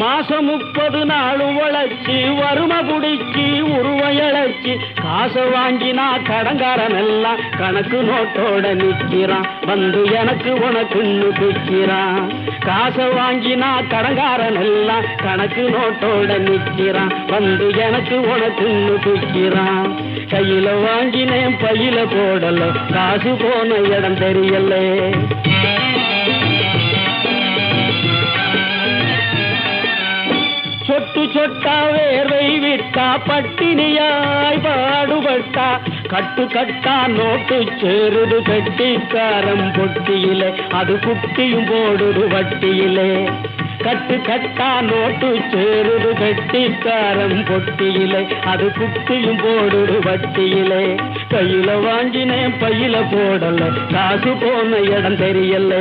மாசம் 30 நாள் உழைச்சி வறுமை குடிச்சி உருவையழைச்சி காசை வாங்கினா கடங்காரன் எல்லாம் கணக்கு நோட்டோட நிற்கிறான். வந்து எனக்கு உனக்குன்னு பிக்கிறான். காசை வாங்கினா கடங்காரன் எல்லாம் கணக்கு நோட்டோட நிற்கிறான். வந்து எனக்கு உனக்குன்னு பிக்கிறான். கையில வாங்கினேன் பையில போடல காசு போன இடம் தெரியல. சொட்டு சொட்டா வேர்வை விட்டா பட்டினியாய் பாடுபட்டா கட்டு கட்டா நோட்டு சேருது கட்டிக்காரம் பொட்டியிலே அது குட்டியும் போடுது வட்டியிலே. கட்டு கட்டா நோட்டு சேருது கட்டிக்காரம் பொட்டியிலே அது குட்டியும் போடுது வட்டியிலே. கையில வாங்கினேன் பையில போடல காசு போன இடம் தெரியல.